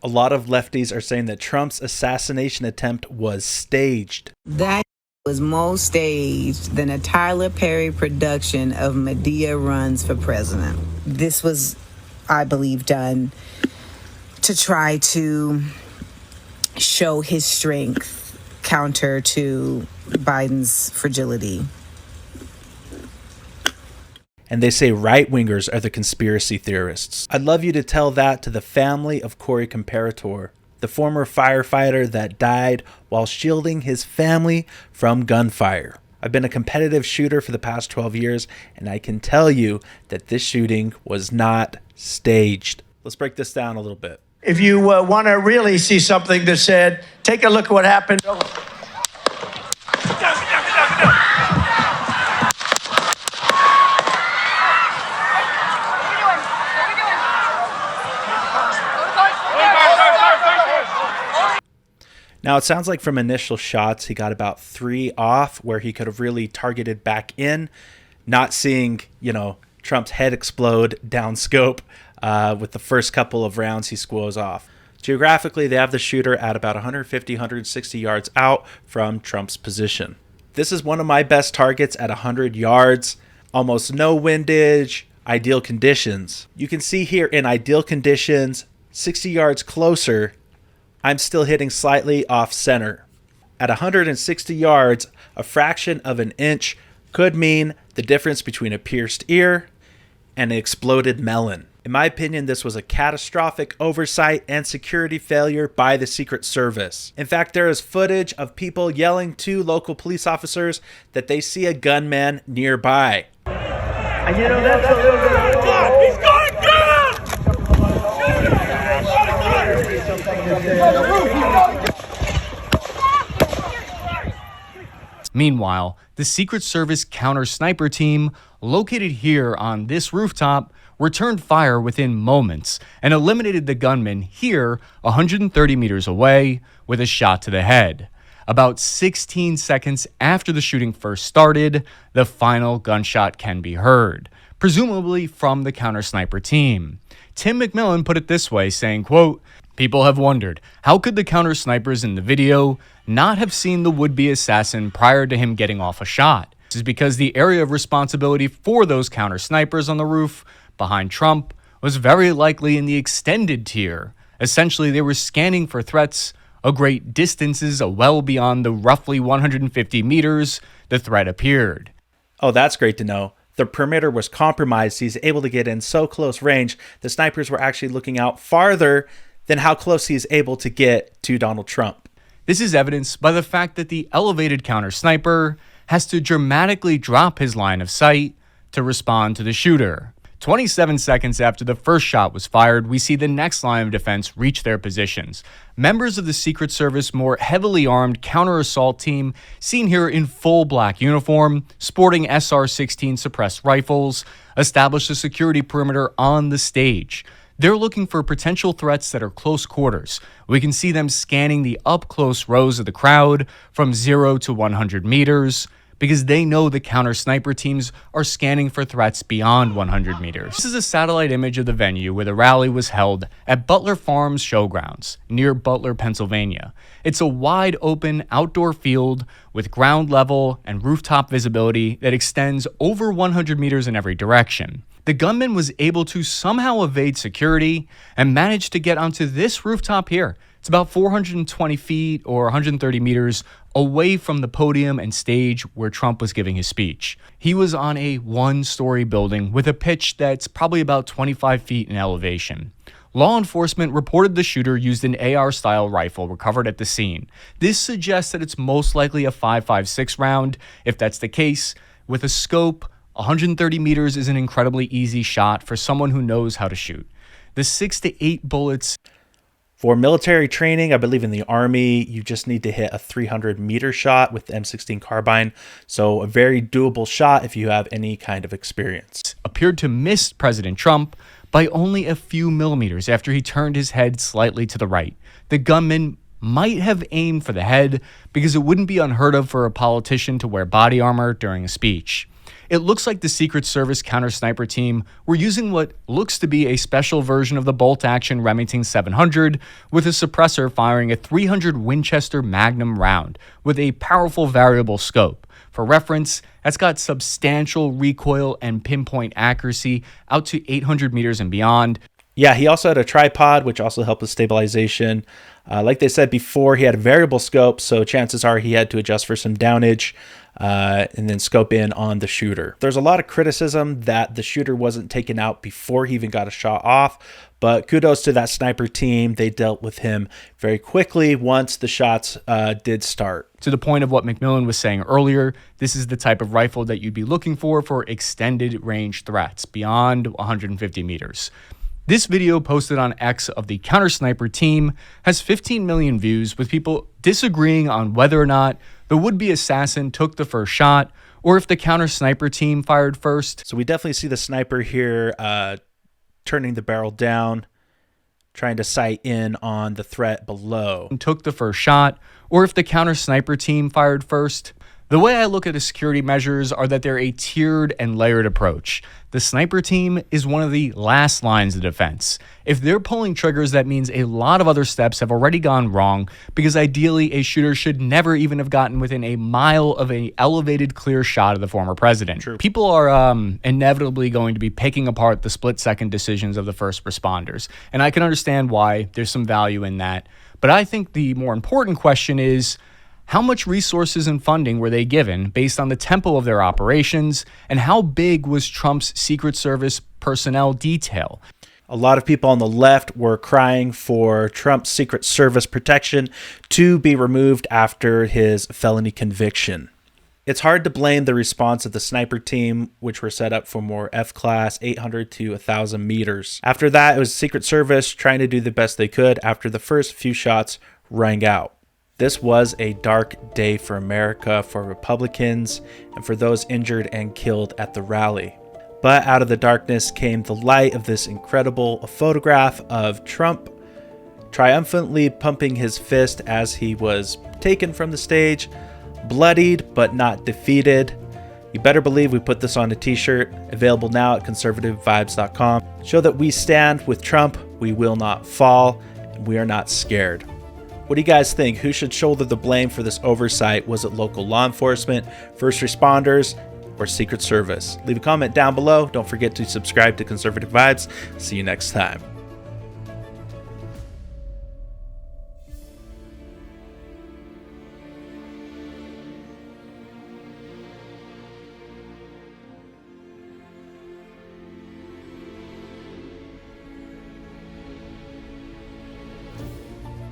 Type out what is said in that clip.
A lot of lefties are saying that Trump's assassination attempt was staged. That was more staged than a Tyler Perry production of Medea Runs for President. This was, I believe, done to try to show his strength counter to Biden's fragility. And they say right-wingers are the conspiracy theorists. I'd love you to tell that to the family of Corey Comparator, the former firefighter that died while shielding his family from gunfire. I've been a competitive shooter for the past 12 years, and I can tell you that this shooting was not staged. Let's break this down a little bit. If you want to really see something that said, take a look at what happened. Now, it sounds like from initial shots, he got about 3 off where he could have really targeted back in, not seeing, Trump's head explode down scope with the first couple of rounds he squoze off. Geographically, they have the shooter at about 150, 160 yards out from Trump's position. This is one of my best targets at 100 yards, almost no windage, ideal conditions. You can see here in ideal conditions, 60 yards closer, I'm still hitting slightly off center. At 160 yards, a fraction of an inch could mean the difference between a pierced ear and an exploded melon. In my opinion, this was a catastrophic oversight and security failure by the Secret Service. In fact, there is footage of people yelling to local police officers that they see a gunman nearby. And that's a little bit... He's going down! Meanwhile, the Secret Service counter-sniper team, located here on this rooftop, returned fire within moments and eliminated the gunman here 130 meters away with a shot to the head. About 16 seconds after the shooting first started, the final gunshot can be heard, presumably from the counter-sniper team. Tim McMillan put it this way, saying, quote, "People have wondered, how could the counter-snipers in the video not have seen the would-be assassin prior to him getting off a shot? This is because the area of responsibility for those counter-snipers on the roof behind Trump was very likely in the extended tier. Essentially, they were scanning for threats a great distances well beyond the roughly 150 meters the threat appeared." Oh, that's great to know. The perimeter was compromised. He's able to get in so close range. The snipers were actually looking out farther than how close he is able to get to Donald Trump. This is evidenced by the fact that the elevated counter-sniper has to dramatically drop his line of sight to respond to the shooter. 27 seconds after the first shot was fired, we see the next line of defense reach their positions. Members of the Secret Service more heavily armed counter-assault team, seen here in full black uniform, sporting SR-16 suppressed rifles, establish a security perimeter on the stage. They're looking for potential threats that are close quarters. We can see them scanning the up-close rows of the crowd from 0 to 100 meters, because they know the counter-sniper teams are scanning for threats beyond 100 meters. This is a satellite image of the venue where the rally was held at Butler Farms Showgrounds, near Butler, Pennsylvania. It's a wide-open outdoor field with ground level and rooftop visibility that extends over 100 meters in every direction. The gunman was able to somehow evade security and managed to get onto this rooftop here. It's about 420 feet or 130 meters away from the podium and stage where Trump was giving his speech. He was on a one-story building with a pitch that's probably about 25 feet in elevation. Law enforcement reported the shooter used an AR-style rifle recovered at the scene. This suggests that it's most likely a .556 round. If that's the case, with a scope, 130 meters is an incredibly easy shot for someone who knows how to shoot. The 6 to 8 bullets... For military training, I believe in the Army, you just need to hit a 300-meter shot with the M16 carbine. So a very doable shot if you have any kind of experience. Appeared to miss President Trump by only a few millimeters after he turned his head slightly to the right. The gunman might have aimed for the head because it wouldn't be unheard of for a politician to wear body armor during a speech. It looks like the Secret Service counter-sniper team were using what looks to be a special version of the bolt-action Remington 700 with a suppressor firing a 300 Winchester Magnum round with a powerful variable scope. For reference, that's got substantial recoil and pinpoint accuracy out to 800 meters and beyond. Yeah, he also had a tripod, which also helped with stabilization. Like they said before, he had a variable scope, so chances are he had to adjust for some downage and then scope in on the shooter. There's a lot of criticism that the shooter wasn't taken out before he even got a shot off, but kudos to that sniper team. They dealt with him very quickly once the shots did start. To the point of what McMillan was saying earlier, this is the type of rifle that you'd be looking for extended range threats beyond 150 meters. This video posted on X of the counter sniper team has 15 million views, with people disagreeing on whether or not the would-be assassin took the first shot or if the counter sniper team fired first. So we definitely see the sniper here turning the barrel down, trying to sight in on the threat below. Took the first shot or if the counter sniper team fired first. The way I look at the security measures are that they're a tiered and layered approach. The sniper team is one of the last lines of defense. If they're pulling triggers, that means a lot of other steps have already gone wrong, because ideally a shooter should never even have gotten within a mile of an elevated clear shot of the former president. True. People are inevitably going to be picking apart the split-second decisions of the first responders, and I can understand why there's some value in that. But I think the more important question is, how much resources and funding were they given based on the tempo of their operations, and how big was Trump's Secret Service personnel detail? A lot of people on the left were crying for Trump's Secret Service protection to be removed after his felony conviction. It's hard to blame the response of the sniper team, which were set up for more F-class 800 to 1,000 meters. After that, it was Secret Service trying to do the best they could after the first few shots rang out. This was a dark day for America, for Republicans, and for those injured and killed at the rally. But out of the darkness came the light of this incredible photograph of Trump triumphantly pumping his fist as he was taken from the stage, bloodied but not defeated. You better believe we put this on a t-shirt, available now at conservativevibes.com. Show that we stand with Trump, we will not fall, and we are not scared. What do you guys think? Who should shoulder the blame for this oversight? Was it local law enforcement, first responders, or Secret Service? Leave a comment down below. Don't forget to subscribe to Conservative Vibes. See you next time.